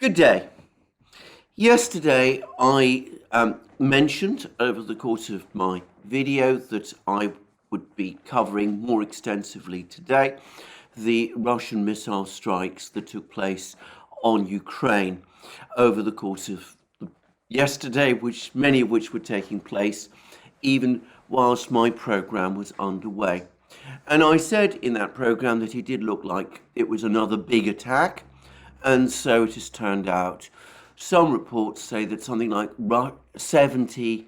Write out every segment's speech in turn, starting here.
Good day. Yesterday, I mentioned over the course of my video that I would be covering more extensively today the Russian missile strikes that took place on Ukraine over the course of yesterday, many of which were taking place even whilst my program was underway. And I said in that program that it did look like it was another big attack. And so it has turned out. Some reports say that something like 70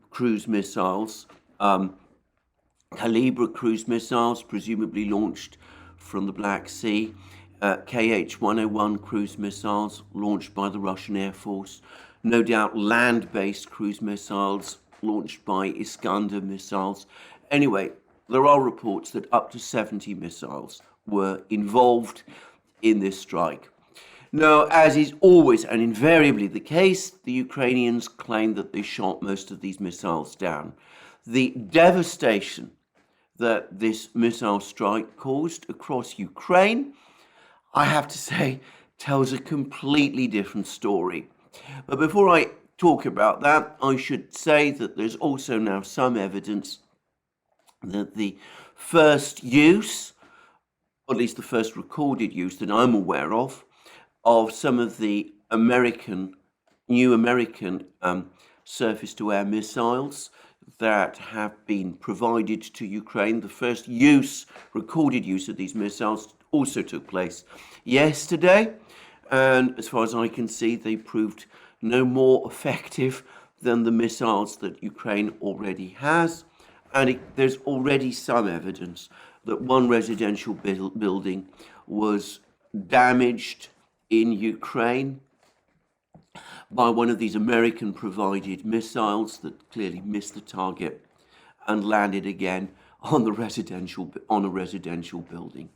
cruise missiles, caliber cruise missiles, presumably launched from the Black Sea, KH-101 cruise missiles launched by the Russian Air Force, no doubt land-based cruise missiles launched by Iskander missiles. Anyway, there are reports that up to 70 missiles were involved in this strike. Now, as is always and invariably the case, the Ukrainians claim that they shot most of these missiles down. The devastation that this missile strike caused across Ukraine, I have to say, tells a completely different story. But before I talk about that, I should say that there's also now some evidence that the first use, or at least the first recorded use that I'm aware of some of the new American surface-to-air missiles that have been provided to Ukraine. The first recorded use of these missiles also took place yesterday. And as far as I can see, they proved no more effective than the missiles that Ukraine already has. And there's already some evidence that one residential building was damaged in Ukraine by one of these American-provided missiles that clearly missed the target and landed again on a residential building.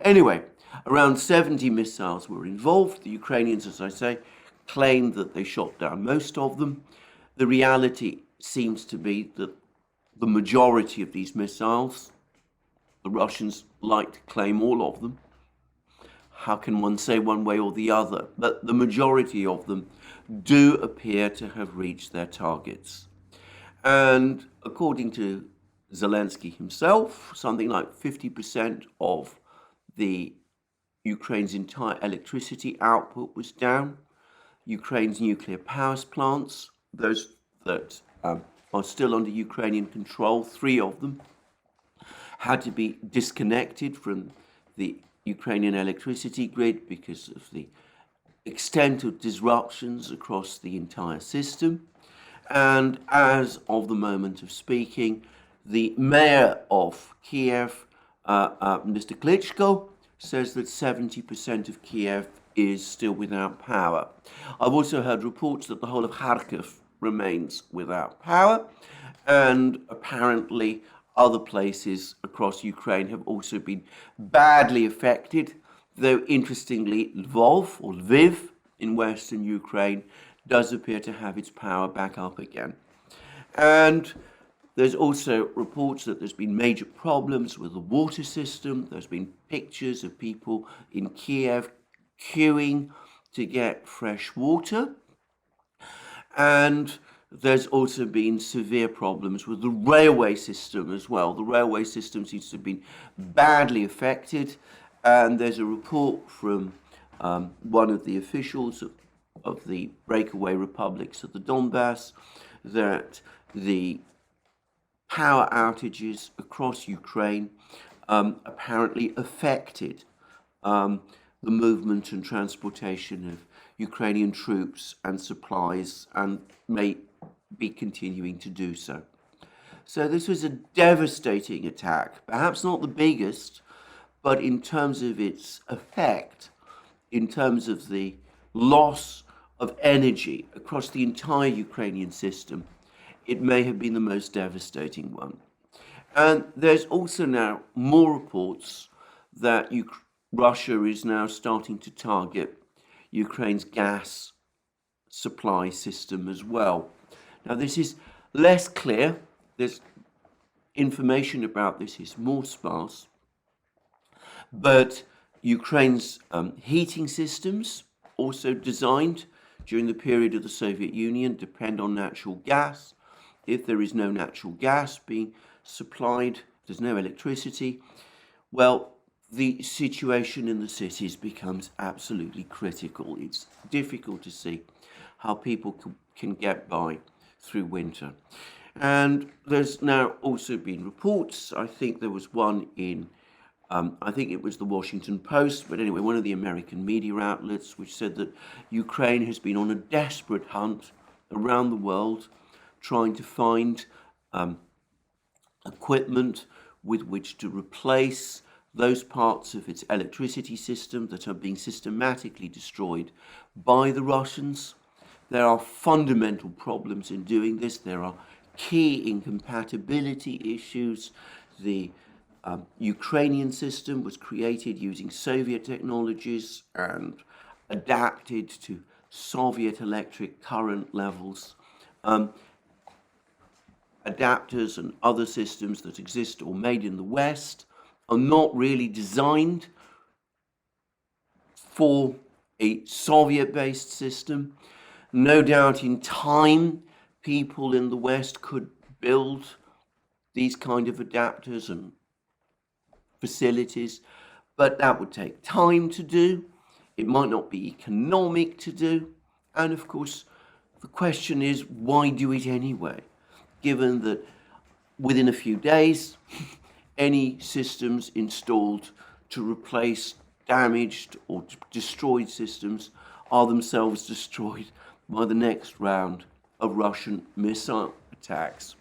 Anyway, around 70 missiles were involved. The Ukrainians, as I say, claimed that they shot down most of them. The reality seems to be that the majority of these missiles, the Russians like to claim all of them. How can one say one way or the other? But the majority of them do appear to have reached their targets. And according to Zelensky himself, something like 50% of the Ukraine's entire electricity output was down. Ukraine's nuclear power plants, those that are still under Ukrainian control, 3 of them, had to be disconnected from the Ukrainian electricity grid because of the extent of disruptions across the entire system. And as of the moment of speaking, the mayor of Kiev, Mr. Klitschko, says that 70% of Kiev is still without power. I've also heard reports that the whole of Kharkiv remains without power, and apparently other places across Ukraine have also been badly affected, though interestingly Lviv in western Ukraine does appear to have its power back up again. And there's also reports that there's been major problems with the water system. There's been pictures of people in Kiev queuing to get fresh water. And there's also been severe problems with the railway system as well. The railway system seems to have been badly affected. And there's a report from one of the officials of the breakaway republics of the Donbass that the power outages across Ukraine apparently affected the movement and transportation of Ukrainian troops and supplies, and may be continuing to do so. So this was a devastating attack, perhaps not the biggest, but in terms of its effect, in terms of the loss of energy across the entire Ukrainian system, it may have been the most devastating one. And there's also now more reports that Russia is now starting to target Ukraine's gas supply system as well. Now, this is less clear. There's information about this is more sparse. But Ukraine's heating systems also designed during the period of the Soviet Union, depend on natural gas. If there is no natural gas being supplied, there's no electricity, well, the situation in the cities becomes absolutely critical. It's difficult to see how people can get by through winter. And there's now also been reports, I think there was one in, I think it was the Washington Post, but anyway, one of the American media outlets, which said that Ukraine has been on a desperate hunt around the world, trying to find equipment with which to replace those parts of its electricity system that are being systematically destroyed by the Russians. There are fundamental problems in doing this. There are key incompatibility issues. The Ukrainian system was created using Soviet technologies and adapted to Soviet electric current levels. Adapters and other systems that exist or made in the West are not really designed for a Soviet-based system. No doubt in time, people in the West could build these kind of adapters and facilities, but that would take time to do. It might not be economic to do. And of course, the question is, why do it anyway? Given that within a few days, any systems installed to replace damaged or destroyed systems are themselves destroyed by the next round of Russian missile attacks.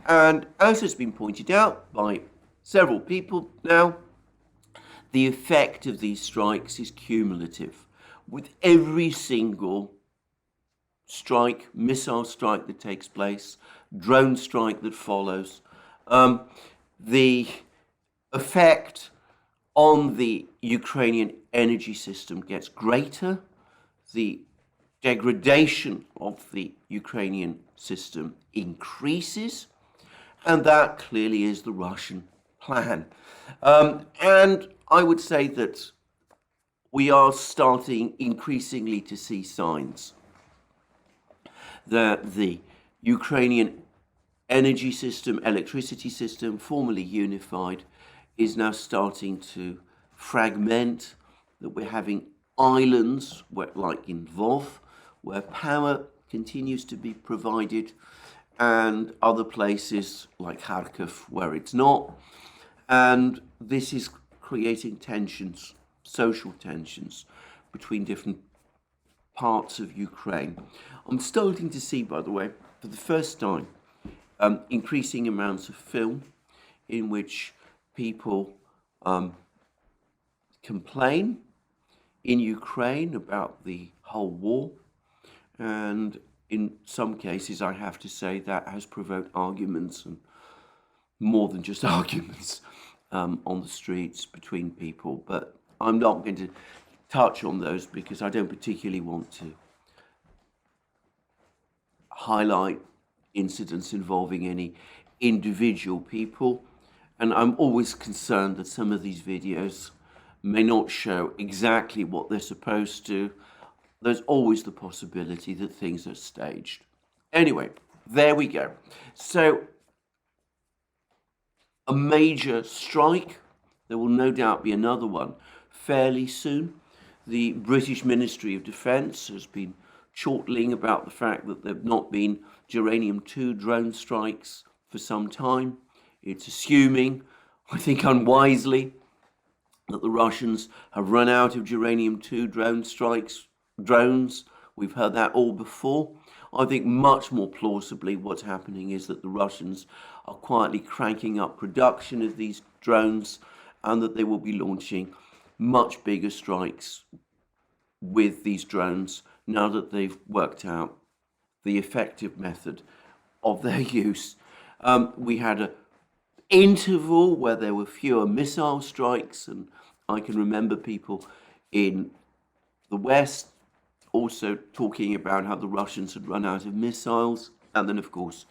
And as has been pointed out by several people now, the effect of these strikes is cumulative. With every single strike, missile strike that takes place, drone strike that follows, the effect on the Ukrainian energy system gets greater, the degradation of the Ukrainian system increases, and that clearly is the Russian plan. And I would say that we are starting increasingly to see signs that the Ukrainian energy system, electricity system, formerly unified, is now starting to fragment, that we're having islands like in Lvov, where power continues to be provided, and other places like Kharkiv where it's not. And this is creating tensions, social tensions, between different parts of Ukraine. I'm starting to see, by the way, for the first time, increasing amounts of film in which people complain in Ukraine about the whole war. And in some cases, I have to say, that has provoked arguments, and more than just arguments, on the streets between people. But I'm not going to touch on those because I don't particularly want to highlight incidents involving any individual people. And I'm always concerned that some of these videos may not show exactly what they're supposed to. There's always the possibility that things are staged. Anyway, there we go. So, a major strike. There will no doubt be another one fairly soon. The British Ministry of Defence has been chortling about the fact that there have not been uranium-2 drone strikes for some time. It's assuming, I think unwisely, that the Russians have run out of uranium-2 drones. We've heard that all before. I think much more plausibly what's happening is that the Russians are quietly cranking up production of these drones, and that they will be launching much bigger strikes with these drones now that they've worked out the effective method of their use. We had an interval where there were fewer missile strikes, and I can remember people in the West also talking about how the Russians had run out of missiles, and then of course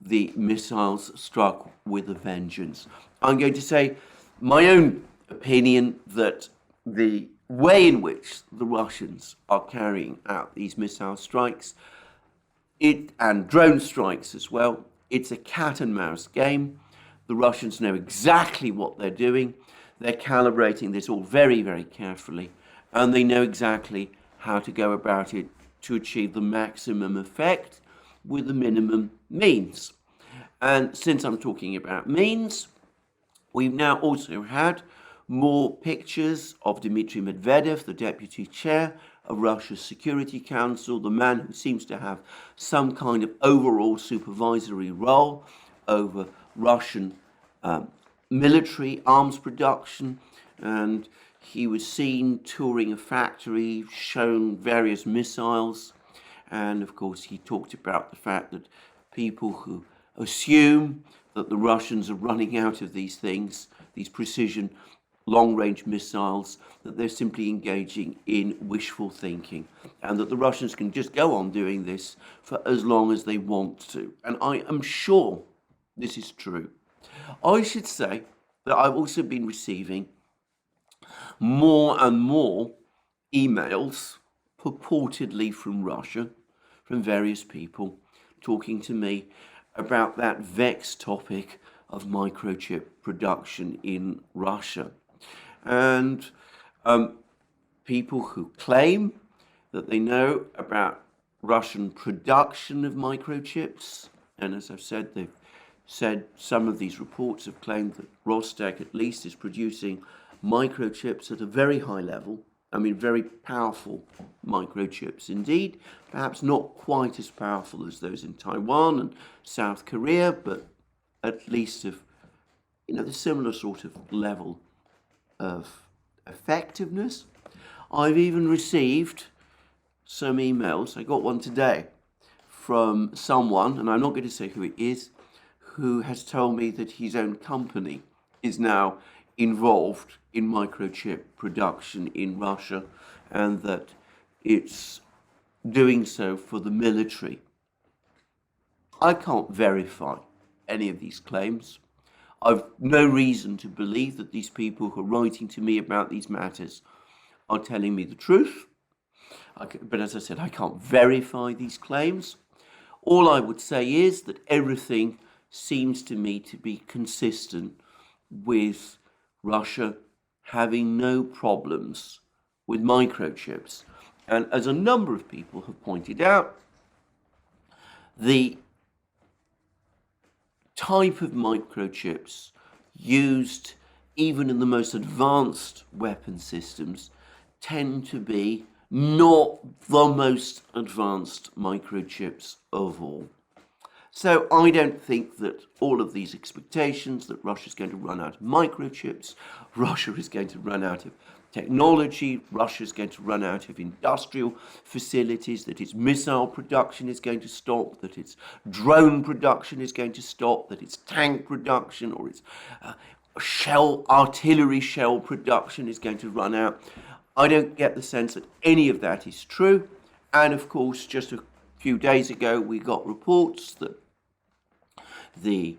the missiles struck with a vengeance. I'm going to say my own opinion that the way in which the Russians are carrying out these missile strikes, and drone strikes as well, it's a cat and mouse game. The Russians know exactly what they're doing. They're calibrating this all very, very carefully, and they know exactly how to go about it to achieve the maximum effect with the minimum means. And since I'm talking about means, we've now also had more pictures of Dmitry Medvedev, the deputy chair of Russia's Security Council, the man who seems to have some kind of overall supervisory role over Russian military arms production. And he was seen touring a factory, shown various missiles. And of course, he talked about the fact that people who assume that the Russians are running out of these things, these precision long-range missiles, that they're simply engaging in wishful thinking, and that the Russians can just go on doing this for as long as they want to. And I am sure this is true. I should say that I've also been receiving more and more emails purportedly from Russia, from various people talking to me about that vexed topic of microchip production in Russia. And people who claim that they know about Russian production of microchips, and as I've said, they've said some of these reports have claimed that Rostec at least is producing microchips at a very high level. I mean, very powerful microchips indeed, perhaps not quite as powerful as those in Taiwan and South Korea, but at least of, the similar sort of level of effectiveness. I've even received some emails. I got one today from someone, and I'm not going to say who it is, who has told me that his own company is now involved in microchip production in Russia, and that it's doing so for the military. I can't verify any of these claims. I've no reason to believe that these people who are writing to me about these matters are telling me the truth. But as I said, I can't verify these claims. All I would say is that everything seems to me to be consistent with Russia having no problems with microchips. And as a number of people have pointed out, the type of microchips used even in the most advanced weapon systems tend to be not the most advanced microchips of all. So I don't think that all of these expectations that Russia is going to run out of microchips, Russia is going to run out of technology, Russia is going to run out of industrial facilities, that its missile production is going to stop, that its drone production is going to stop, that its tank production or its artillery shell production is going to run out. I don't get the sense that any of that is true. And of course, just a few days ago, we got reports that the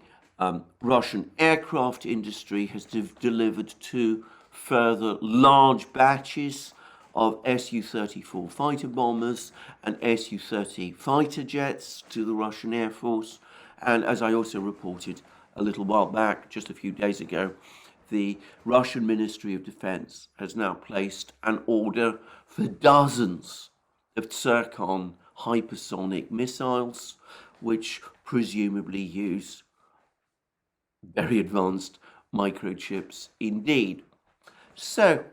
Russian aircraft industry has delivered 2 further large batches of Su-34 fighter bombers and Su-30 fighter jets to the Russian Air Force. And as I also reported a little while back, just a few days ago, the Russian Ministry of Defense has now placed an order for dozens of Zircon hypersonic missiles, which presumably use very advanced microchips indeed. So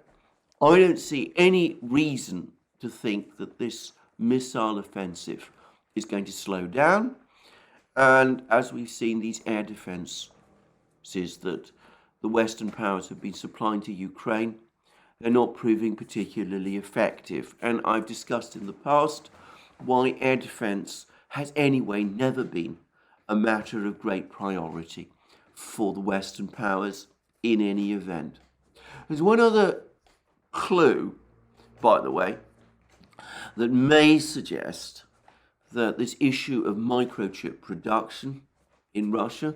I don't see any reason to think that this missile offensive is going to slow down. And as we've seen, these air defenses that the Western powers have been supplying to Ukraine, they're not proving particularly effective. And I've discussed in the past why air defense has anyway never been a matter of great priority for the Western powers in any event. There's one other clue, by the way, that may suggest that this issue of microchip production in Russia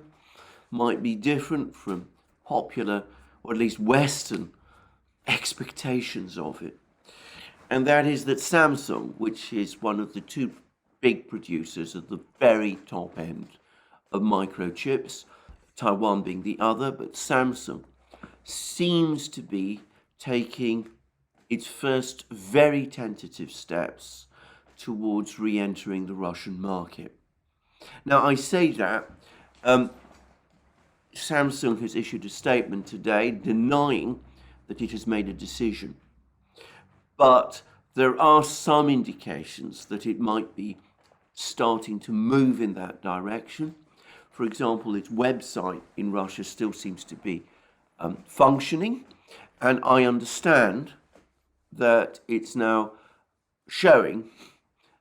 might be different from popular, or at least Western, expectations of it. And that is that Samsung, which is one of the two big producers at the very top end of microchips, Taiwan being the other, but Samsung seems to be taking its first very tentative steps towards re-entering the Russian market. Now, I say that Samsung has issued a statement today denying that it has made a decision. But there are some indications that it might be starting to move in that direction. For example, its website in Russia still seems to be functioning, and I understand that it's now showing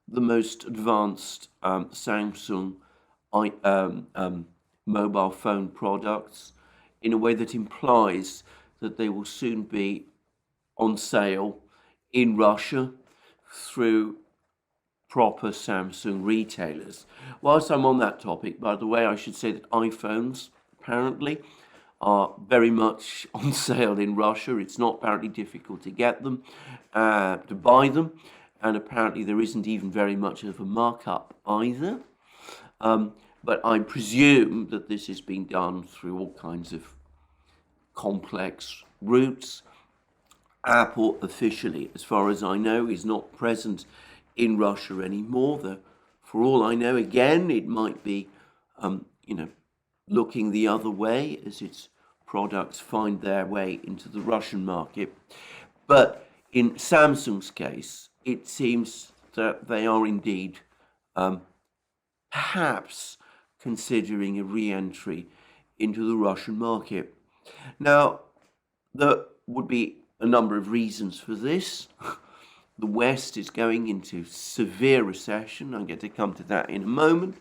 the most advanced Samsung mobile phone products in a way that implies that they will soon be on sale in Russia through proper Samsung retailers. Whilst I'm on that topic, by the way, I should say that iPhones apparently are very much on sale in Russia. It's not apparently difficult to get them, to buy them, and apparently there isn't even very much of a markup either. But I presume that this is being done through all kinds of complex routes. Apple officially, as far as I know, is not present in Russia anymore. Though, for all I know, again, it might be, looking the other way as its products find their way into the Russian market. But in Samsung's case, it seems that they are indeed perhaps considering a re-entry into the Russian market. Now, there would be a number of reasons for this. The West is going into severe recession. I'm going to come to that in a moment.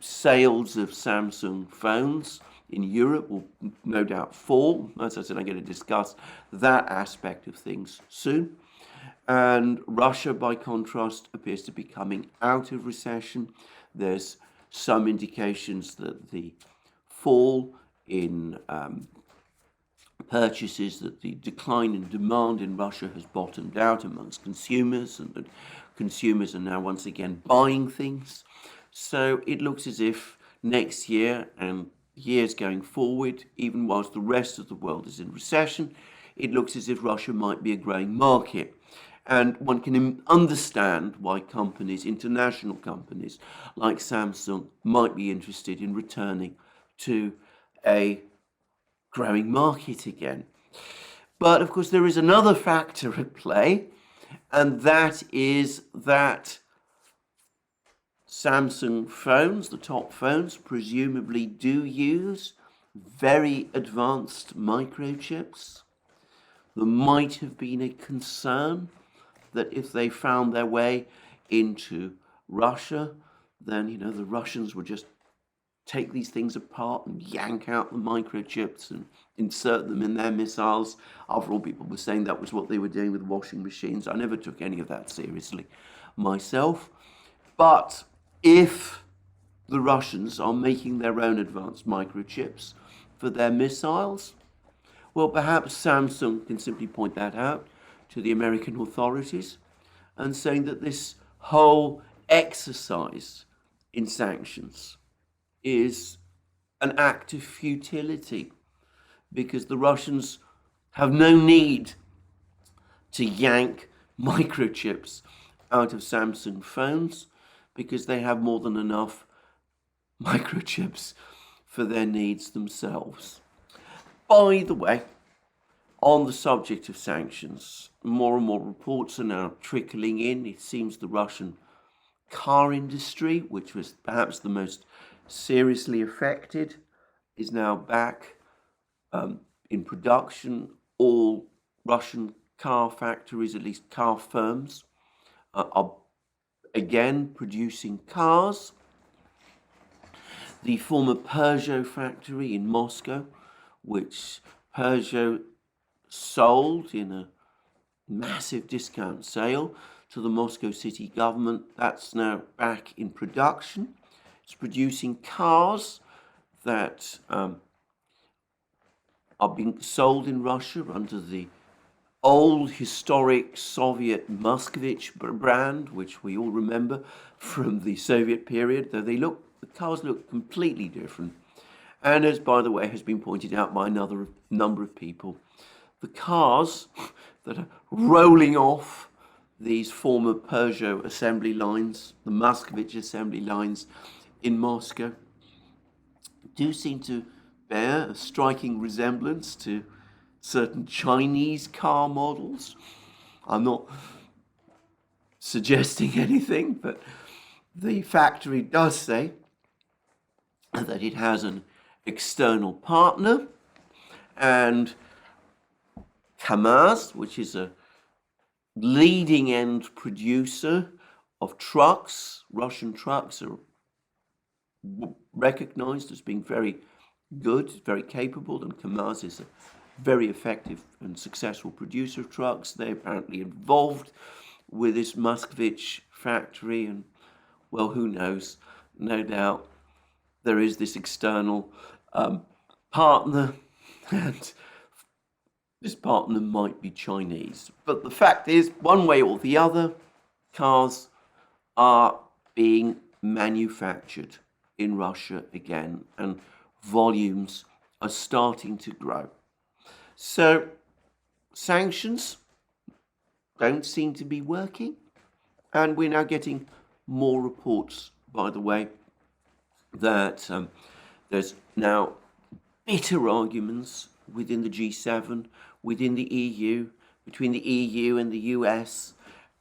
Sales of Samsung phones in Europe will no doubt fall. As I said, I'm going to discuss that aspect of things soon. And Russia, by contrast, appears to be coming out of recession. There's some indications that the fall in purchases, that the decline in demand in Russia has bottomed out amongst consumers, and that consumers are now once again buying things. So it looks as if next year and years going forward, even whilst the rest of the world is in recession, it looks as if Russia might be a growing market. And one can understand why companies, international companies like Samsung, might be interested in returning to a growing market again. But of course, there is another factor at play, and that is that Samsung phones, the top phones, presumably do use very advanced microchips. There might have been a concern that if they found their way into Russia, then, the Russians would just take these things apart and yank out the microchips and insert them in their missiles. After all, people were saying that was what they were doing with washing machines. I never took any of that seriously myself. But if the Russians are making their own advanced microchips for their missiles, well, perhaps Samsung can simply point that out to the American authorities and saying that this whole exercise in sanctions is an act of futility, because the Russians have no need to yank microchips out of Samsung phones, because they have more than enough microchips for their needs themselves. By the way, on the subject of sanctions, more and more reports are now trickling in. It seems the Russian car industry, which was perhaps the most seriously affected, is now back in production. All Russian car factories, at least car firms, are again producing cars. The former Peugeot factory in Moscow, which Peugeot sold in a massive discount sale to the Moscow city government, that's now back in production. It's producing cars that are being sold in Russia under the old historic Soviet Mercouris brand, which we all remember from the Soviet period, though the cars look completely different. And as, by the way, has been pointed out by another number of people, the cars that are rolling off these former Peugeot assembly lines, the Mercouris assembly lines in Moscow, do seem to bear a striking resemblance to certain Chinese car models. I'm not suggesting anything, but the factory does say that it has an external partner, and KAMAZ, which is a leading end producer of trucks, Russian trucks, are recognized as being very good, very capable, and KAMAZ is a very effective and successful producer of trucks. They're apparently involved with this Mercouris factory, and well, who knows? No doubt there is this external partner, and this partner might be Chinese. But the fact is, one way or the other, cars are being manufactured in Russia again, and volumes are starting to grow. So sanctions don't seem to be working, and we're now getting more reports, by the way, that there's now bitter arguments within the G7, within the EU, between the EU and the US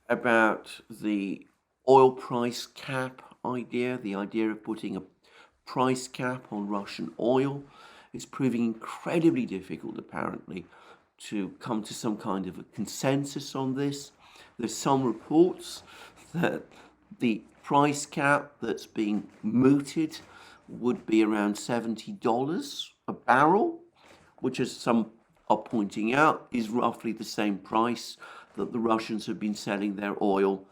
about the oil price cap idea, the idea of putting a price cap on Russian oil. It's proving incredibly difficult, apparently, to come to some kind of a consensus on this. There's some reports that the price cap that's being mooted would be around $70 a barrel, which, as some are pointing out, is roughly the same price that the Russians have been selling their oil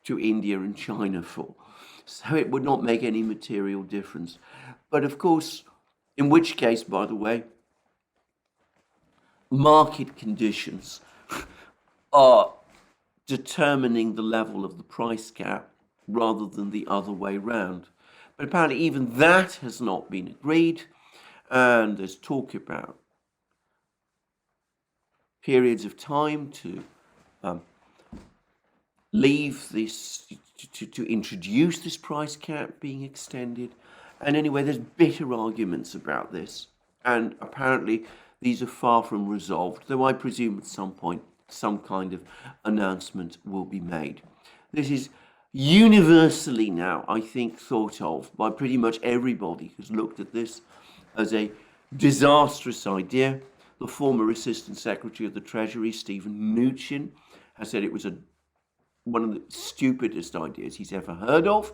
to India and China for. So it would not make any material difference. But of course, in which case, by the way, market conditions are determining the level of the price cap rather than the other way round. But apparently even that has not been agreed, and there's talk about periods of time to leave this, to introduce this price cap being extended. And anyway, there's bitter arguments about this, and apparently these are far from resolved, though I presume at some point some kind of announcement will be made. This is universally now, I think, thought of by pretty much everybody who's looked at this as a disastrous idea. The former Assistant Secretary of the Treasury, Stephen Mnuchin, has said it was one of the stupidest ideas he's ever heard of.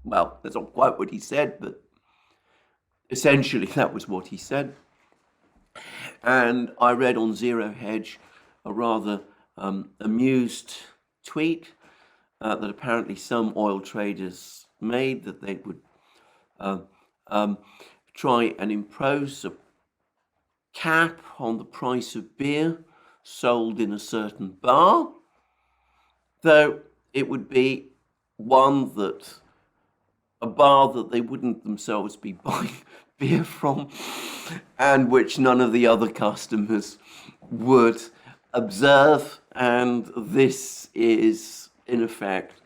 Well, that's not quite what he said, but essentially that was what he said. And I read on Zero Hedge a rather amused tweet that apparently some oil traders made, that they would try and impose a cap on the price of beer sold in a certain bar, though it would be a bar that they wouldn't themselves be buying beer from, and which none of the other customers would observe. And this is, in effect,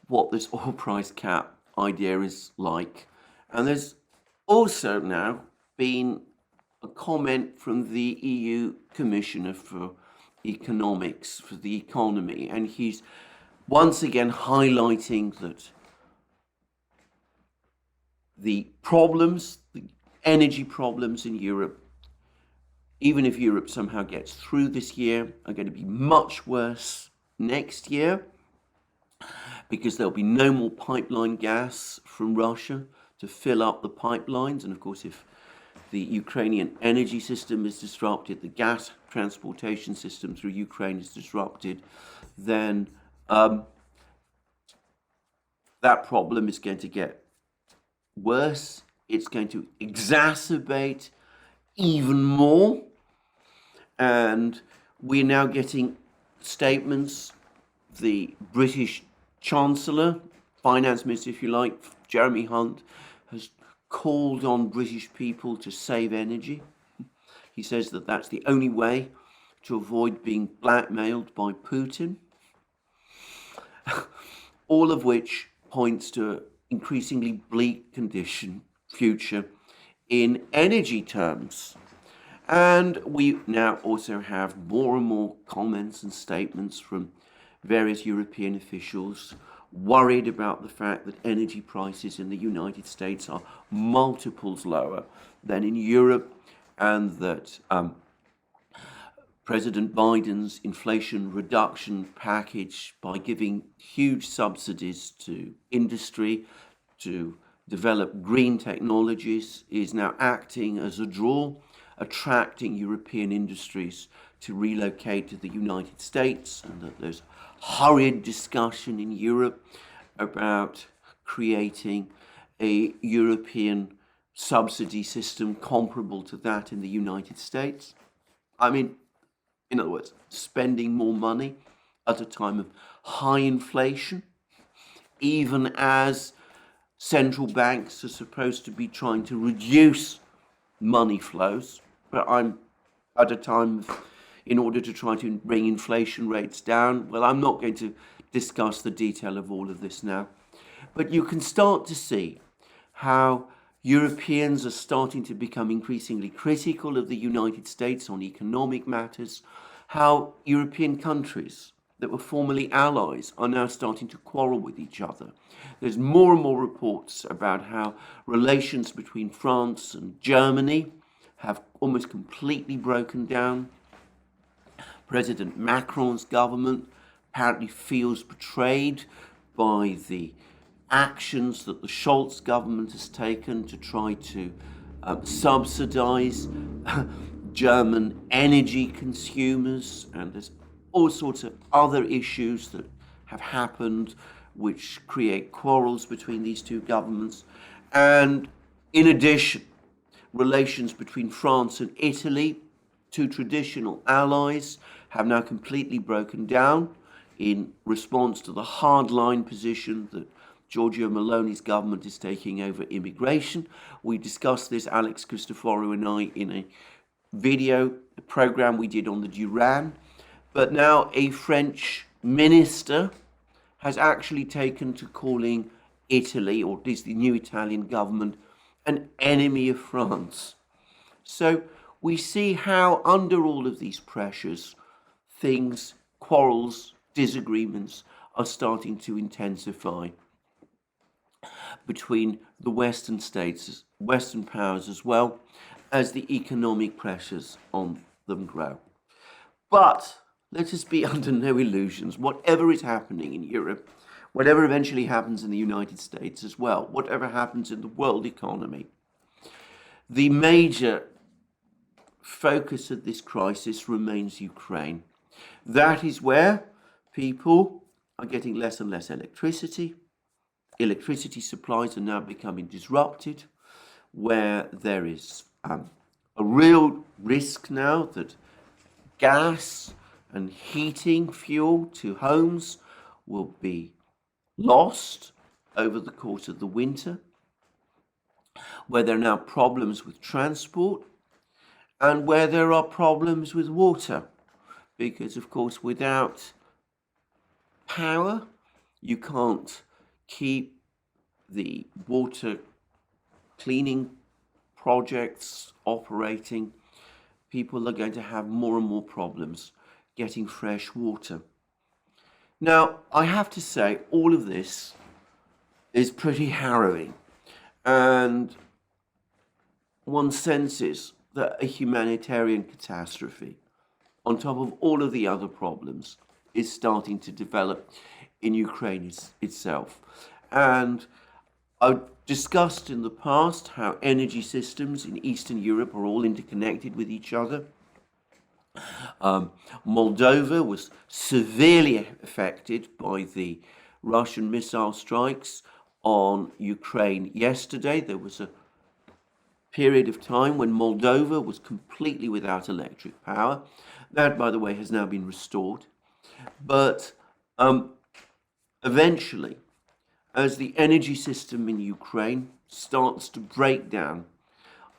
what this oil price cap idea is like. And there's also now been a comment from the EU Commissioner for Economics, for the economy, and he's once again highlighting that the problems, the energy problems in Europe, even if Europe somehow gets through this year, are going to be much worse next year, because there'll be no more pipeline gas from Russia to fill up the pipelines. And of course, if the Ukrainian energy system is disrupted, the gas transportation system through Ukraine is disrupted, then that problem is going to get worse. It's going to exacerbate even more. And We're now getting statements. The British Chancellor, Finance Minister, if you like, Jeremy Hunt, has called on British people to save energy. He says that that's the only way to avoid being blackmailed by Putin. All of which points to an increasingly bleak future in energy terms. And we now also have more and more comments and statements from various European officials worried about the fact that energy prices in the United States are multiples lower than in Europe, and that President Biden's inflation reduction package, by giving huge subsidies to industry to develop green technologies, is now acting as a draw, attracting European industries to relocate to the United States, and that there's hurried discussion in Europe about creating a European subsidy system comparable to that in the United States. I mean, in other words, spending more money at a time of high inflation, even as central banks are supposed to be trying to reduce money flows, but I'm at a time in order to try to bring inflation rates down. Well, I'm not going to discuss the detail of all of this now, but you can start to see how Europeans are starting to become increasingly critical of the United States on economic matters, how European countries that were formerly allies are now starting to quarrel with each other. There's more and more reports about how relations between France and Germany have almost completely broken down. President Macron's government apparently feels betrayed by the actions that the Scholz government has taken to try to subsidize German energy consumers, and there's all sorts of other issues that have happened which create quarrels between these two governments. And in addition, relations between France and Italy, two traditional allies, have now completely broken down in response to the hardline position that Giorgia Meloni's government is taking over immigration. We discussed this, Alex Christoforou and I, in a video program we did on the Duran. But now a French minister has actually taken to calling Italy, or at least the new Italian government, an enemy of France. So we see how under all of these pressures, things, quarrels, disagreements are starting to intensify between the Western states, Western powers, as well as the economic pressures on them grow. But let us be under no illusions. Whatever is happening in Europe, whatever eventually happens in the United States as well, whatever happens in the world economy, the major focus of this crisis remains Ukraine. That is where people are getting less and less electricity. Electricity supplies are now becoming disrupted, where there is a real risk now that gas and heating fuel to homes will be lost over the course of the winter, where there are now problems with transport, and where there are problems with water, because of course without power you can't keep the water cleaning projects operating. People are going to have more and more problems getting fresh water. Now, I have to say, all of this is pretty harrowing, and one senses that a humanitarian catastrophe, on top of all of the other problems, is starting to develop in Ukraine itself. And I've discussed in the past how energy systems in Eastern Europe are all interconnected with each other. Moldova was severely affected by the Russian missile strikes on Ukraine yesterday. There was a period of time when Moldova was completely without electric power. That, by the way, has now been restored. But eventually, as the energy system in Ukraine starts to break down,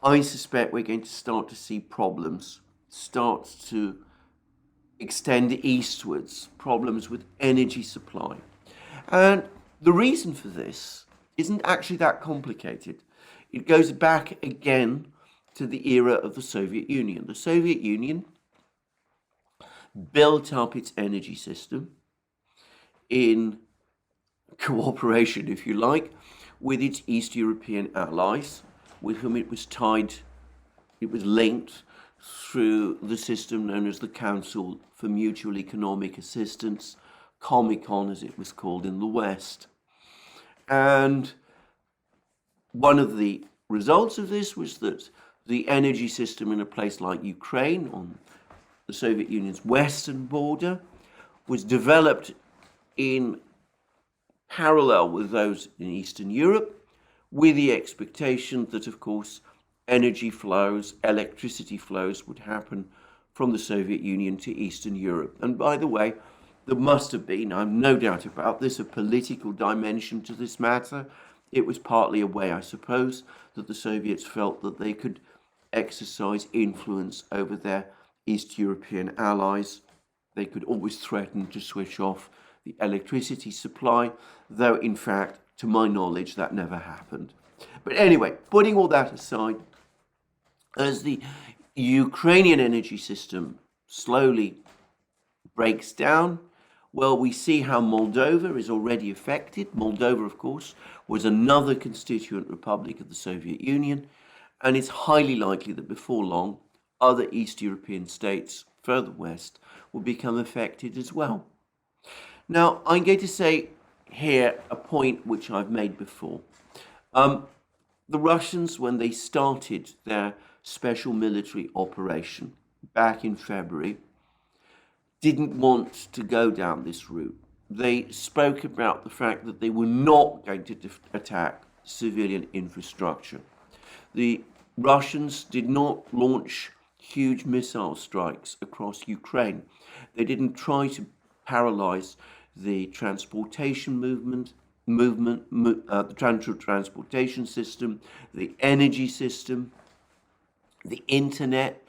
I suspect we're going to start to see problems start to extend eastwards, problems with energy supply. And the reason for this isn't actually that complicated. It goes back again to the era of the Soviet Union. The Soviet Union built up its energy system in cooperation, if you like, with its East European allies, with whom it was tied, it was linked through the system known as the Council for Mutual Economic Assistance, Comecon as it was called in the West. And one of the results of this was that the energy system in a place like Ukraine, on the Soviet Union's western border, was developed in parallel with those in Eastern Europe, with the expectation that, of course, energy flows, electricity flows would happen from the Soviet Union to Eastern Europe. And by the way, there must have been, I've no doubt about this, a political dimension to this matter. It was partly a way, I suppose, that the Soviets felt that they could exercise influence over their East European allies. They could always threaten to switch off the electricity supply, though in fact, to my knowledge, that never happened. But anyway, putting all that aside, as the Ukrainian energy system slowly breaks down, well, we see how Moldova is already affected. Moldova, of course, was another constituent republic of the Soviet Union, and it's highly likely that before long, other East European states further west will become affected as well. Now, I'm going to say here a point which I've made before. The Russians, when they started their special military operation back in February, didn't want to go down this route. They spoke about the fact that they were not going to attack civilian infrastructure. The Russians did not launch huge missile strikes across Ukraine. They didn't try to paralyze the transportation the transportation system, the energy system, the internet,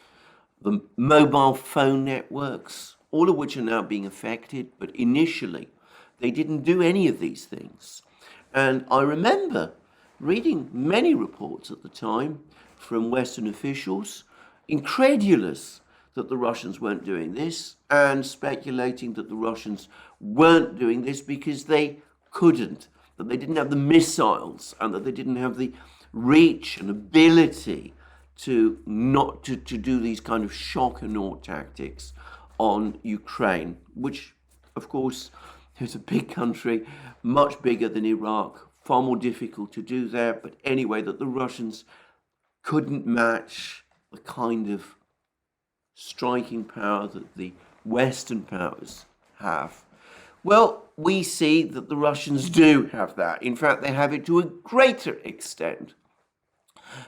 the mobile phone networks, all of which are now being affected. But initially, they didn't do any of these things. And I remember reading many reports at the time from Western officials, incredulous that the Russians weren't doing this, and speculating that the Russians weren't doing this because they couldn't, that they didn't have the missiles, and that they didn't have the reach and ability to do these kind of shock and awe tactics on Ukraine, which, of course, is a big country, much bigger than Iraq, far more difficult to do there. But anyway, that the Russians couldn't match the kind of striking power that the Western powers have. Well, we see that the Russians do have that. In fact, they have it to a greater extent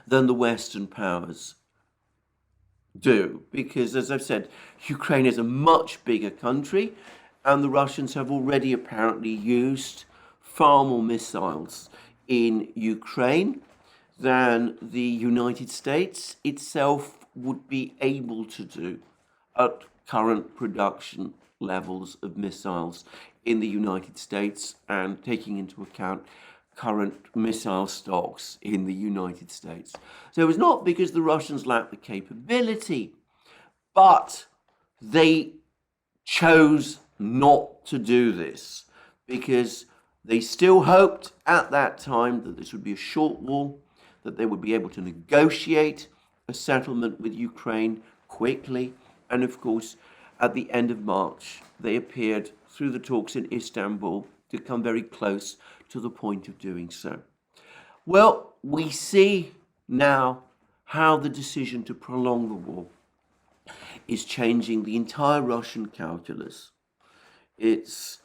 than the Western powers do. Because, as I've said, Ukraine is a much bigger country, and the Russians have already apparently used far more missiles in Ukraine than the United States itself would be able to do at current production levels of missiles in the United States, and taking into account current missile stocks in the United States. So it was not because the Russians lacked the capability, but they chose not to do this because they still hoped at that time that this would be a short war, that they would be able to negotiate a settlement with Ukraine quickly. And of course, at the end of March, they appeared through the talks in Istanbul to come very close to the point of doing so. Well, we see now how the decision to prolong the war is changing the entire Russian calculus. It's,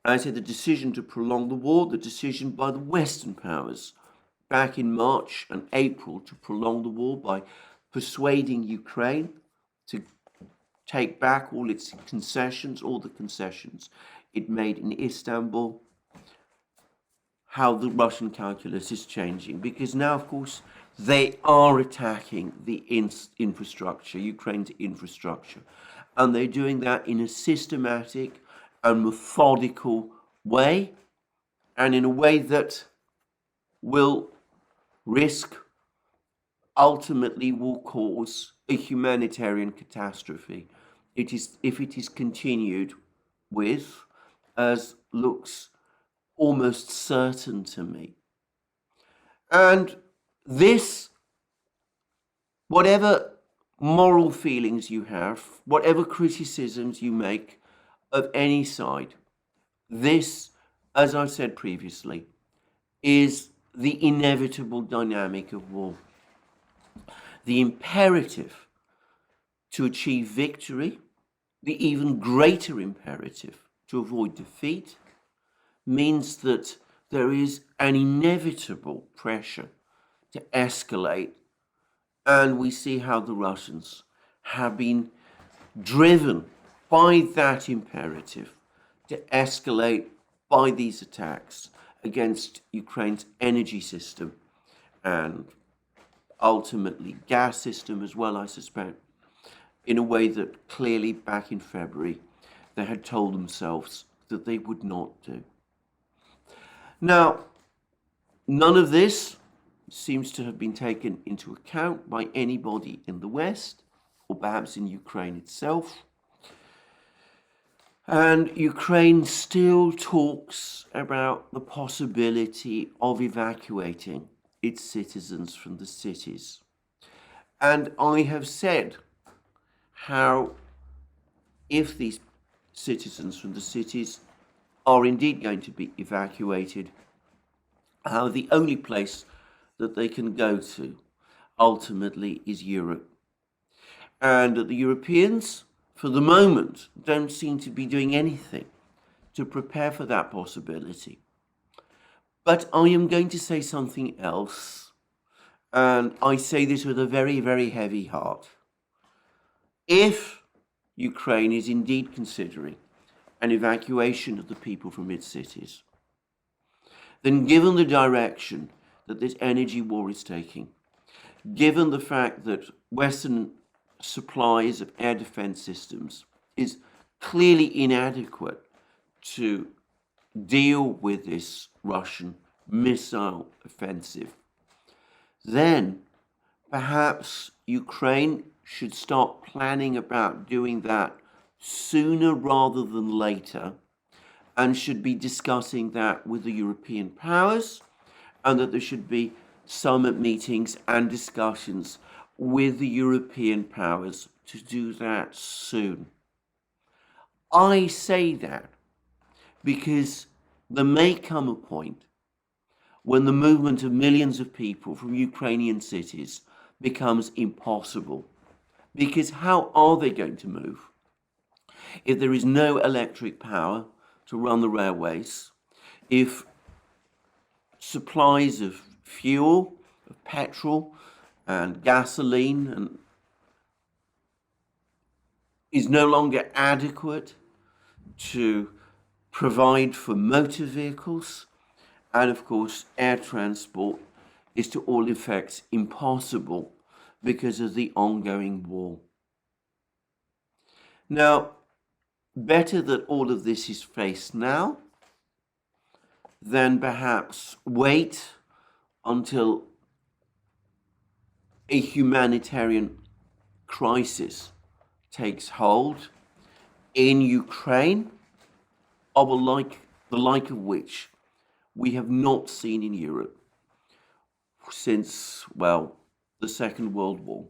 I say, the decision to prolong the war, the decision by the Western powers back in March and April to prolong the war by persuading Ukraine to take back all its concessions, all the concessions it made in Istanbul, how the Russian calculus is changing. Because now, of course, they are attacking the infrastructure, Ukraine's infrastructure. And they're doing that in a systematic and methodical way, and in a way that will risk, ultimately will cause a humanitarian catastrophe. If it is continued with, as looks almost certain to me. And this, whatever moral feelings you have, whatever criticisms you make of any side, this, as I said previously, is the inevitable dynamic of war. The imperative to achieve victory, the even greater imperative to avoid defeat, means that there is an inevitable pressure to escalate. And we see how the Russians have been driven by that imperative to escalate by these attacks against Ukraine's energy system and ultimately gas system as well, I suspect, in a way that clearly back in February they had told themselves that they would not do. Now, none of this seems to have been taken into account by anybody in the West, or perhaps in Ukraine itself. And Ukraine still talks about the possibility of evacuating its citizens from the cities. And I have said how, if these citizens from the cities are indeed going to be evacuated, how the only place that they can go to ultimately is Europe. And that the Europeans, for the moment, don't seem to be doing anything to prepare for that possibility. But I am going to say something else, and I say this with a very, very heavy heart. If Ukraine is indeed considering an evacuation of the people from its cities, then given the direction that this energy war is taking, given the fact that Western supplies of air defense systems is clearly inadequate to deal with this Russian missile offensive, then perhaps Ukraine should start planning about doing that sooner rather than later, and should be discussing that with the European powers, and that there should be summit meetings and discussions with the European powers to do that soon. I say that because there may come a point when the movement of millions of people from Ukrainian cities becomes impossible. Because how are they going to move if there is no electric power to run the railways, if supplies of fuel, of petrol and gasoline and is no longer adequate to provide for motor vehicles, and of course air transport is to all effects impossible because of the ongoing war. Now, better that all of this is faced now than perhaps wait until a humanitarian crisis takes hold in Ukraine, of the like of which we have not seen in Europe since, well, the Second World War.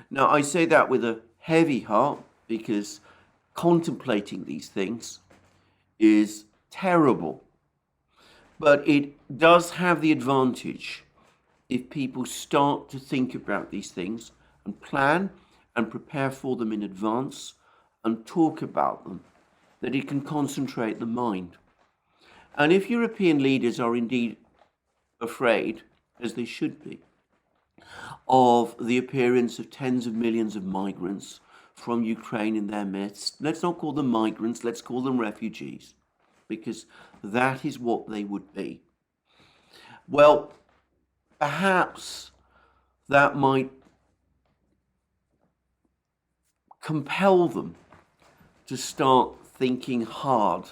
Now, I say that with a heavy heart because contemplating these things is terrible. But it does have the advantage, if people start to think about these things and plan and prepare for them in advance and talk about them, that it can concentrate the mind. And if European leaders are indeed afraid, as they should be, of the appearance of tens of millions of migrants from Ukraine in their midst. Let's not call them migrants, let's call them refugees, because that is what they would be. Well, perhaps that might compel them to start thinking hard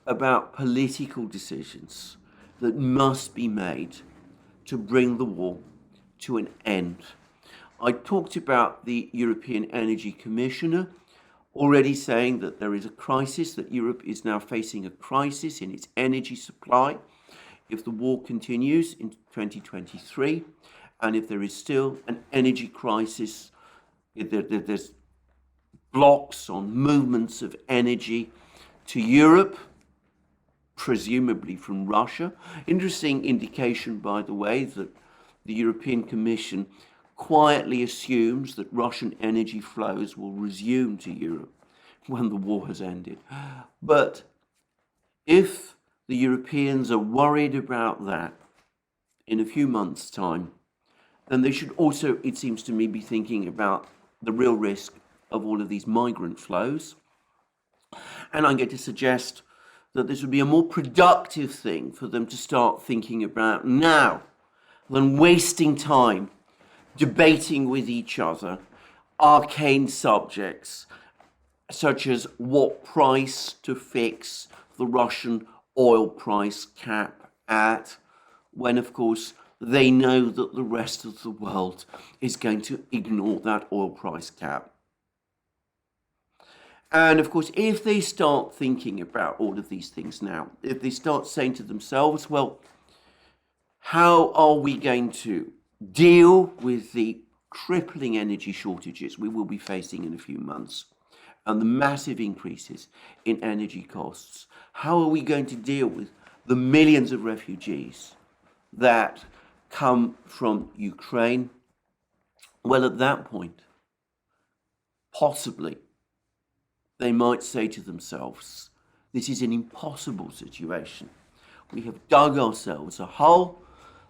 about political decisions that must be made to bring the war to an end. I talked about the European Energy Commissioner already saying that there is a crisis, that Europe is now facing a crisis in its energy supply if the war continues in 2023, and if there is still an energy crisis, if there's blocks on movements of energy to Europe, presumably from Russia. Interesting indication, by the way, that the European Commission quietly assumes that Russian energy flows will resume to Europe when the war has ended. But if the Europeans are worried about that in a few months' time, then they should also, it seems to me, be thinking about the real risk of all of these migrant flows. And I'm going to suggest that this would be a more productive thing for them to start thinking about now than wasting time debating with each other arcane subjects such as what price to fix the Russian oil price cap at, when of course they know that the rest of the world is going to ignore that oil price cap. And of course, if they start thinking about all of these things now, if they start saying to themselves, well, how are we going to deal with the crippling energy shortages we will be facing in a few months and the massive increases in energy costs? How are we going to deal with the millions of refugees that come from Ukraine? Well, at that point, possibly, they might say to themselves, this is an impossible situation. We have dug ourselves a hole.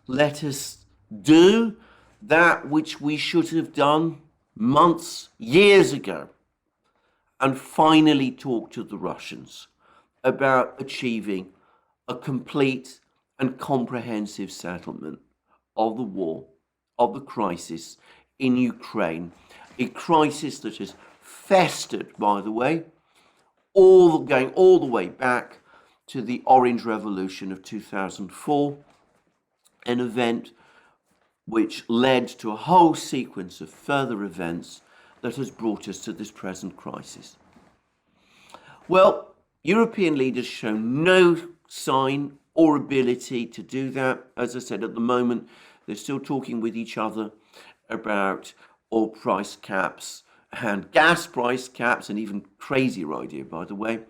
Let us do that which we should have done months, years ago, and finally talk to the Russians about achieving a complete and comprehensive settlement of the war, of the crisis in Ukraine, a crisis that has festered, by the way, going all the way back to the Orange Revolution of 2004, an event which led to a whole sequence of further events that has brought us to this present crisis. Well, European leaders show no sign or ability to do that. As I said, at the moment, they're still talking with each other about oil price caps and gas price caps, an even crazier idea, by the way.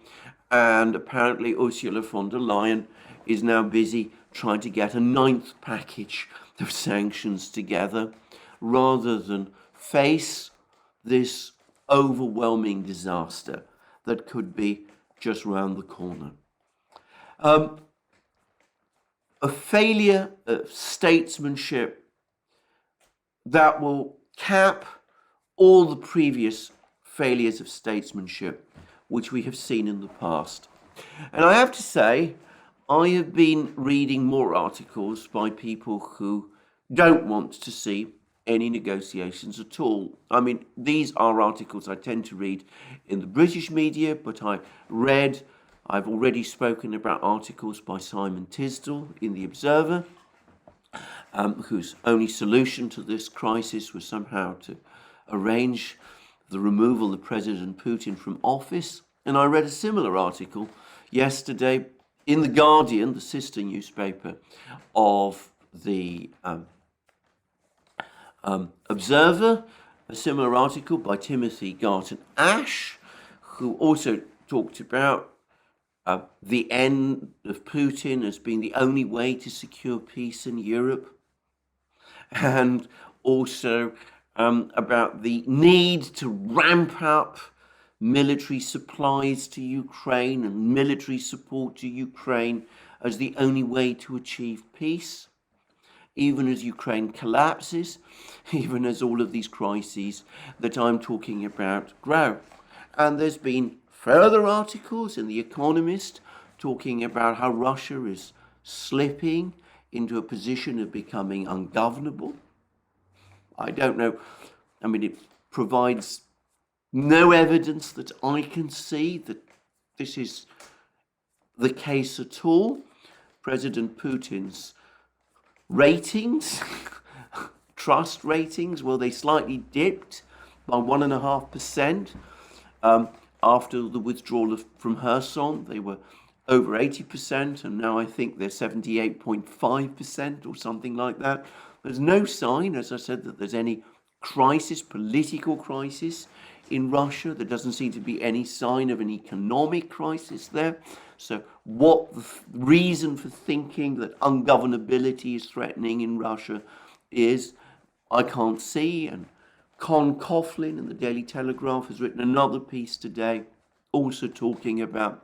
And apparently Ursula von der Leyen is now busy trying to get a ninth package of sanctions together rather than face this overwhelming disaster that could be just round the corner. A failure of statesmanship that will cap all the previous failures of statesmanship which we have seen in the past. And I have to say, I have been reading more articles by people who don't want to see any negotiations at all. I mean, these are articles I tend to read in the British media, but I've already spoken about articles by Simon Tisdall in The Observer, whose only solution to this crisis was somehow to arrange the removal of President Putin from office. And I read a similar article yesterday in The Guardian, the sister newspaper of the Observer, a similar article by Timothy Garton Ash, who also talked about the end of Putin as being the only way to secure peace in Europe, and also about the need to ramp up military supplies to Ukraine and military support to Ukraine as the only way to achieve peace, even as Ukraine collapses, even as all of these crises that I'm talking about grow. And there's been further articles in The Economist talking about how Russia is slipping into a position of becoming ungovernable. I don't know. I mean, it provides no evidence that I can see that this is the case at all. President Putin's ratings, trust ratings, well, they slightly dipped by 1.5%. After the withdrawal from Kherson, they were over 80%, and now I think they're 78.5% or something like that. There's no sign, as I said, that there's any crisis, political crisis in Russia. There doesn't seem to be any sign of an economic crisis there. So what the reason for thinking that ungovernability is threatening in Russia is, I can't see. And Con Coughlin in the Daily Telegraph has written another piece today, also talking about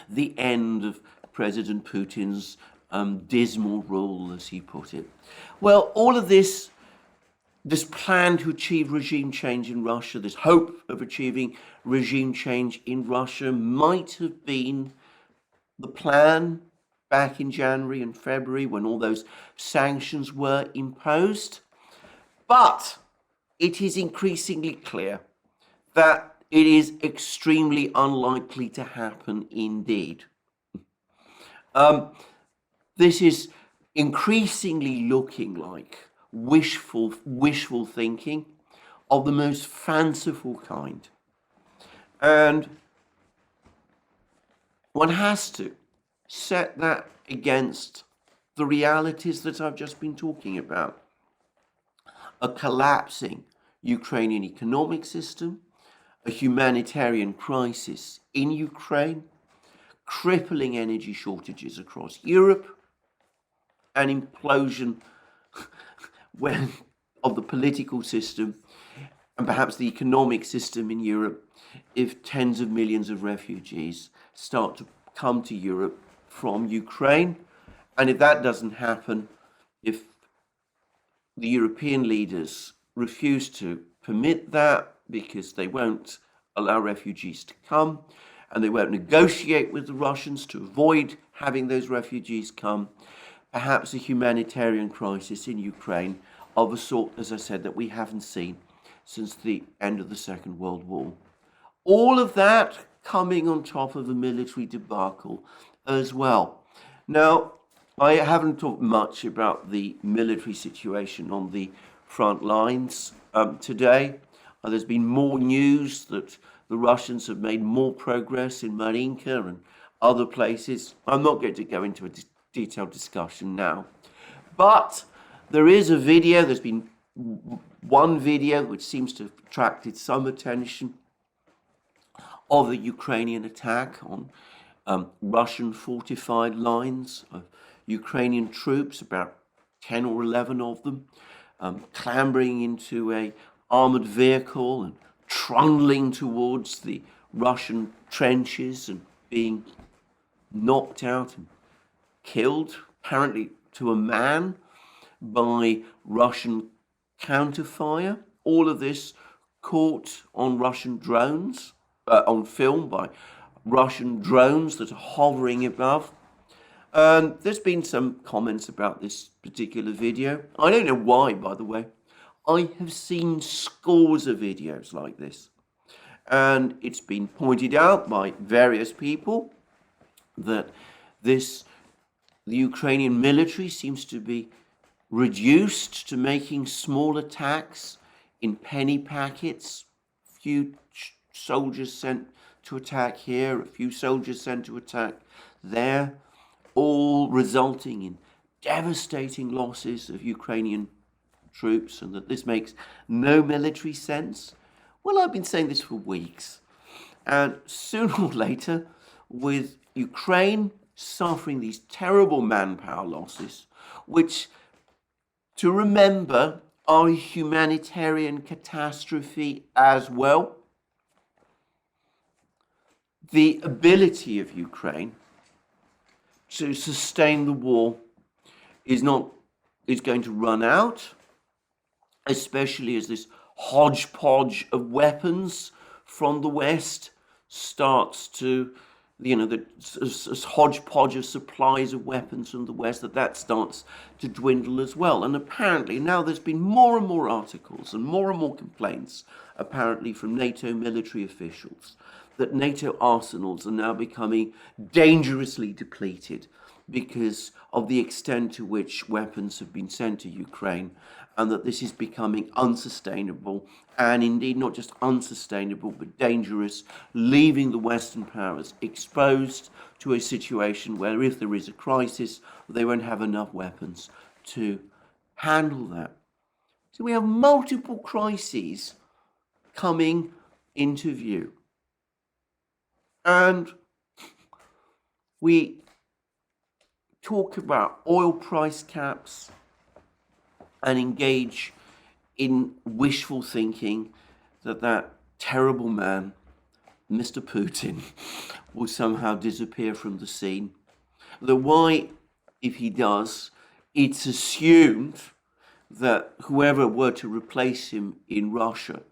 the end of President Putin's dismal rule, as he put it. Well, all of this plan to achieve regime change in Russia, this hope of achieving regime change in Russia, might have been the plan back in January and February when all those sanctions were imposed. But it is increasingly clear that it is extremely unlikely to happen indeed. This is increasingly looking like wishful thinking of the most fanciful kind. And one has to set that against the realities that I've just been talking about. A collapsing Ukrainian economic system, a humanitarian crisis in Ukraine, crippling energy shortages across Europe, an implosion of the political system and perhaps the economic system in Europe if tens of millions of refugees start to come to Europe from Ukraine. And if that doesn't happen, if the European leaders refuse to permit that because they won't allow refugees to come and they won't negotiate with the Russians to avoid having those refugees come, perhaps a humanitarian crisis in Ukraine of a sort, as I said, that we haven't seen since the end of the Second World War. All of that coming on top of a military debacle as well. Now, I haven't talked much about the military situation on the front lines today. There's been more news that the Russians have made more progress in Marinka and other places. I'm not going to go into a detailed discussion now. But there is a video, there's been one video which seems to have attracted some attention of the Ukrainian attack on Russian fortified lines of Ukrainian troops, about 10 or 11 of them, clambering into a armored vehicle and trundling towards the Russian trenches and being knocked out and killed, apparently to a man, by Russian counterfire. All of this caught on Russian drones, on film by Russian drones that are hovering above. And there's been some comments about this particular video. I don't know why, by the way. I have seen scores of videos like this. And it's been pointed out by various people that the Ukrainian military seems to be reduced to making small attacks in penny packets. A few soldiers sent to attack here, a few soldiers sent to attack there, all resulting in devastating losses of Ukrainian troops, and that this makes no military sense. Well, I've been saying this for weeks. And sooner or later, with Ukraine suffering these terrible manpower losses, which, to remember, are a humanitarian catastrophe as well, the ability of Ukraine to sustain the war is going to run out, especially as this hodgepodge of weapons from the West starts to, this hodgepodge of supplies of weapons from the West, that starts to dwindle as well. And apparently now there's been more and more articles and more complaints, apparently from NATO military officials, that NATO arsenals are now becoming dangerously depleted because of the extent to which weapons have been sent to Ukraine, and that this is becoming unsustainable, and indeed not just unsustainable but dangerous, leaving the Western powers exposed to a situation where if there is a crisis, they won't have enough weapons to handle that. So we have multiple crises coming into view. And we talk about oil price caps and engage in wishful thinking that terrible man, Mr. Putin, will somehow disappear from the scene. Though why, if he does, it's assumed that whoever were to replace him in Russia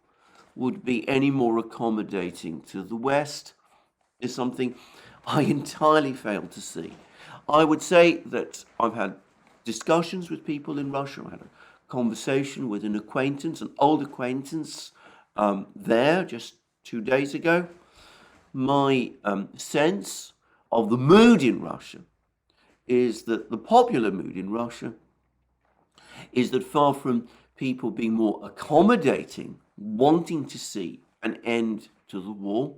would be any more accommodating to the West is something I entirely fail to see. I would say that I've had discussions with people in Russia. I had a conversation with an acquaintance, an old acquaintance, there just 2 days ago. My sense of the mood in Russia is that the popular mood in Russia is that far from people being more accommodating, wanting to see an end to the war,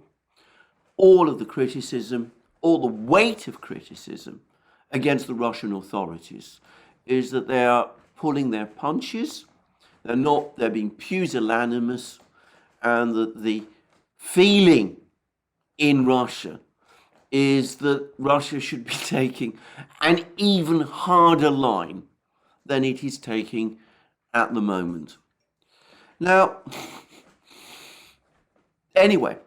all of the criticism, all the weight of criticism against the Russian authorities is that they are pulling their punches, they're being pusillanimous, and that the feeling in Russia is that Russia should be taking an even harder line than it is taking at the moment. Now, anyway,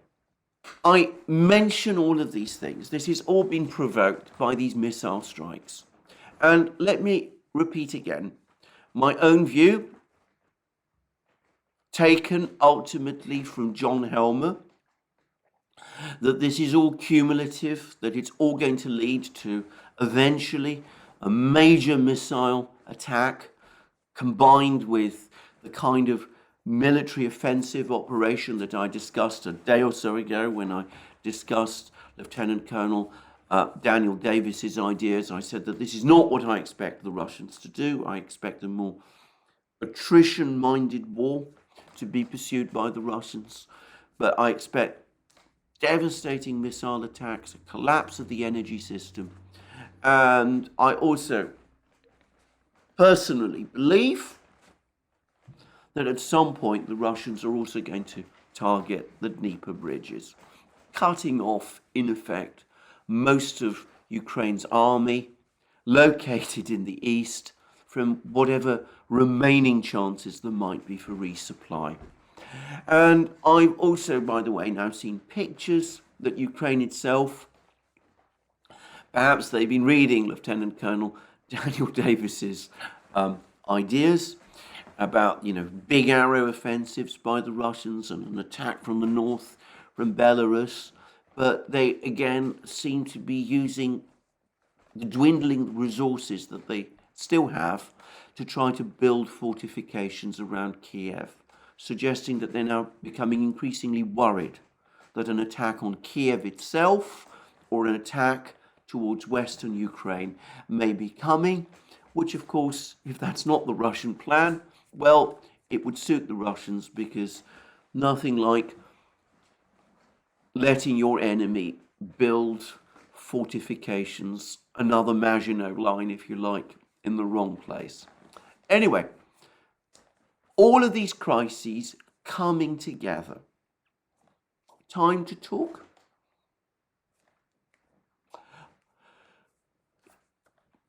I mention all of these things. This has all been provoked by these missile strikes. And let me repeat again, my own view, taken ultimately from John Helmer, that this is all cumulative, that it's all going to lead to eventually a major missile attack combined with the kind of military offensive operation that I discussed a day or so ago when I discussed Lieutenant Colonel Daniel Davis's ideas. I said that this is not what I expect the Russians to do. I expect a more attrition-minded war to be pursued by the Russians, but I expect devastating missile attacks, a collapse of the energy system, and I also personally believe that at some point the Russians are also going to target the Dnieper bridges, cutting off, in effect, most of Ukraine's army located in the east from whatever remaining chances there might be for resupply. And I've also, by the way, now seen pictures that Ukraine itself, perhaps they've been reading Lieutenant Colonel Daniel Davis's ideas about, big arrow offensives by the Russians and an attack from the north, from Belarus. But they, again, seem to be using the dwindling resources that they still have to try to build fortifications around Kiev, suggesting that they're now becoming increasingly worried that an attack on Kiev itself or an attack towards Western Ukraine may be coming, which, of course, if that's not the Russian plan, well, it would suit the Russians, because nothing like letting your enemy build fortifications, another Maginot Line, if you like, in the wrong place. Anyway, all of these crises coming together. Time to talk.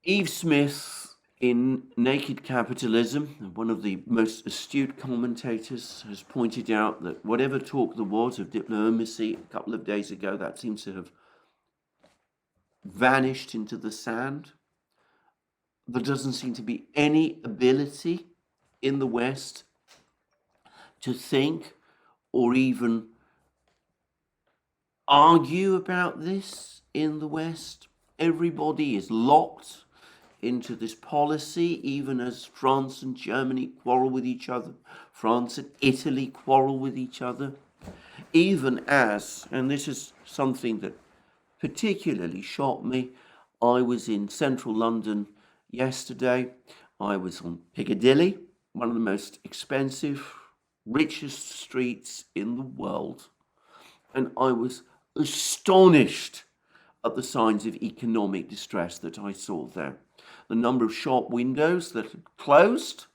Eve Smith In Naked Capitalism, one of the most astute commentators has pointed out that whatever talk there was of diplomacy a couple of days ago, that seems to have vanished into the sand. There doesn't seem to be any ability in the West to think or even argue about this in the West. Everybody is locked into this policy, even as France and Germany quarrel with each other, France and Italy quarrel with each other, even as, and this is something that particularly shocked me, I was in central London yesterday. I was on Piccadilly, one of the most expensive, richest streets in the world, and I was astonished at the signs of economic distress that I saw there. The number of shop windows that had closed,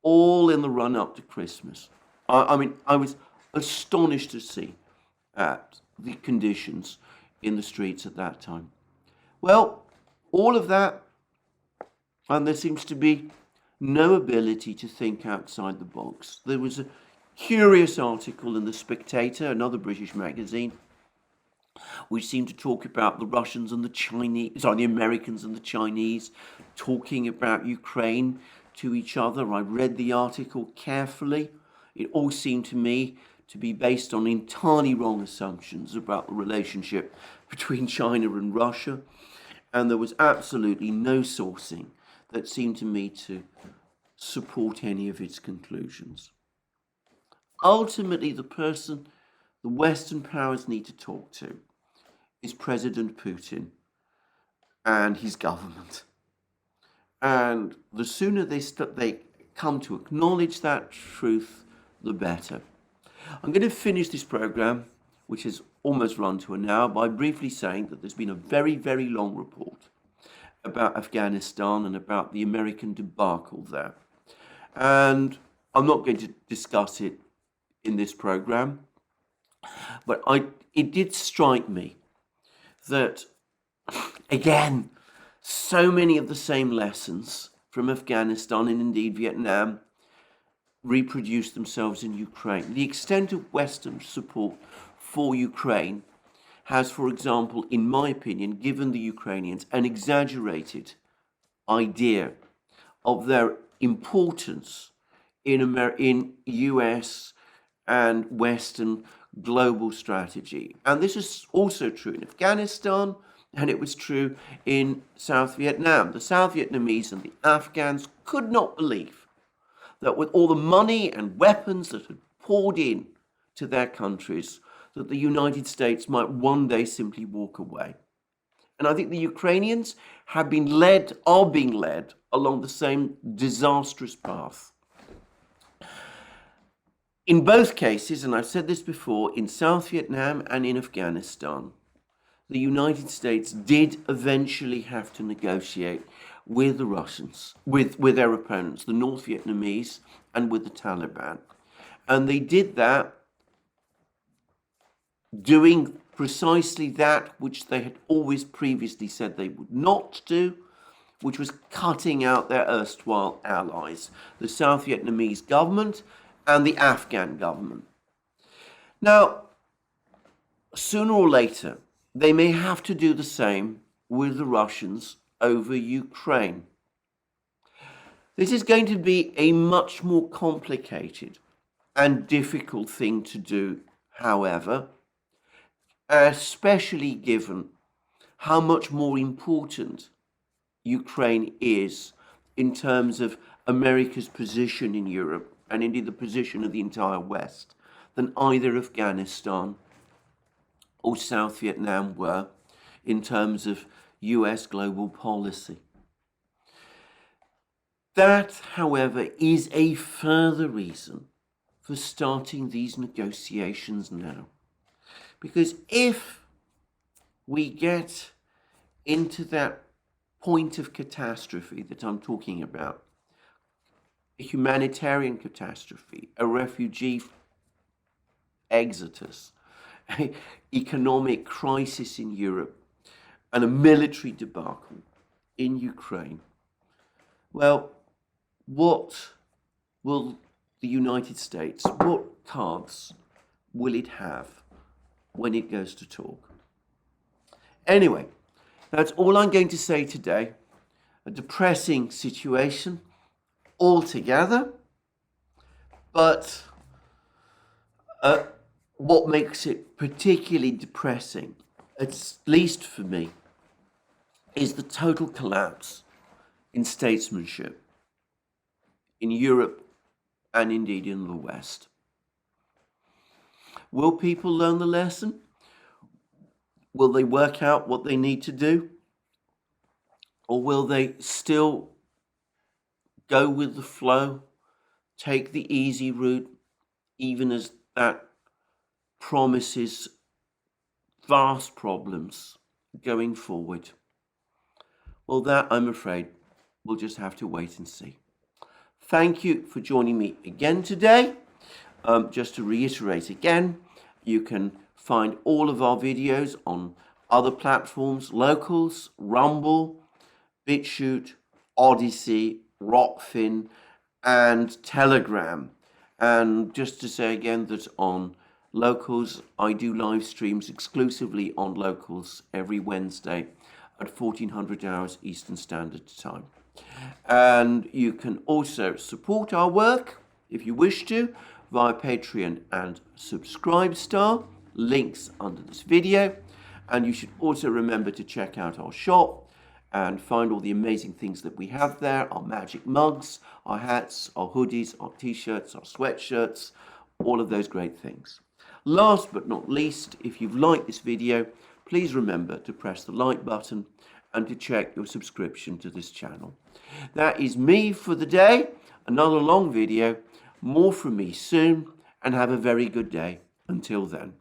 all in the run-up to Christmas. I mean, I was astonished to see at the conditions in the streets at that time. Well, all of that, and there seems to be no ability to think outside the box. There was a curious article in The Spectator, another British magazine, which seemed to talk about the Russians and the Chinese, the Americans and the Chinese talking about Ukraine to each other. I read the article carefully. It all seemed to me to be based on entirely wrong assumptions about the relationship between China and Russia. And there was absolutely no sourcing that seemed to me to support any of its conclusions. Ultimately, the person the Western powers need to talk to is President Putin and his government. And the sooner they come to acknowledge that truth, the better. I'm going to finish this program, which has almost run to an hour, by briefly saying that there's been a very, very long report about Afghanistan and about the American debacle there. And I'm not going to discuss it in this program, but it did strike me that, again, so many of the same lessons from Afghanistan and indeed Vietnam reproduce themselves in Ukraine. The extent of Western support for Ukraine has, for example, in my opinion, given the Ukrainians an exaggerated idea of their importance in US and Western global strategy. And this is also true in Afghanistan, and it was true in South Vietnam. The South Vietnamese and the Afghans could not believe that with all the money and weapons that had poured in to their countries, that the United States might one day simply walk away. And I think the Ukrainians are being led along the same disastrous path. In both cases, and I've said this before, in South Vietnam and in Afghanistan, the United States did eventually have to negotiate with the Russians, with their opponents, the North Vietnamese, and with the Taliban. And they did that doing precisely that which they had always previously said they would not do, which was cutting out their erstwhile allies, the South Vietnamese government and the Afghan government. Now, sooner or later, they may have to do the same with the Russians over Ukraine. This is going to be a much more complicated and difficult thing to do, however, especially given how much more important Ukraine is in terms of America's position in Europe and indeed the position of the entire West than either Afghanistan or South Vietnam were in terms of US global policy. That, however, is a further reason for starting these negotiations now. Because if we get into that point of catastrophe that I'm talking about, a humanitarian catastrophe, a refugee exodus, an economic crisis in Europe, and a military debacle in Ukraine, Well, what will the United States, what cards will it have when it goes to talk? Anyway, that's all I'm going to say today. A depressing situation altogether, but what makes it particularly depressing, at least for me, is the total collapse in statesmanship in Europe and indeed in the West. Will people learn the lesson? Will they work out what they need to do? Or will they still go with the flow, take the easy route, even as that promises vast problems going forward? Well, that, I'm afraid, we'll just have to wait and see. Thank you for joining me again today. Just to reiterate again, you can find all of our videos on other platforms: Locals, Rumble, BitChute, ODYSEE, Rockfin, and Telegram. And just to say again that on Locals, I do live streams exclusively on Locals every Wednesday at 1400 hours Eastern Standard Time. And you can also support our work, if you wish to, via Patreon and Subscribestar, links under this video. And you should also remember to check out our shop and find all the amazing things that we have there: our magic mugs, our hats, our hoodies, our t-shirts, our sweatshirts, all of those great things. Last but not least, if you've liked this video, please remember to press the like button and to check your subscription to this channel. That is me for the day. Another long video. More from me soon, and have a very good day. Until then.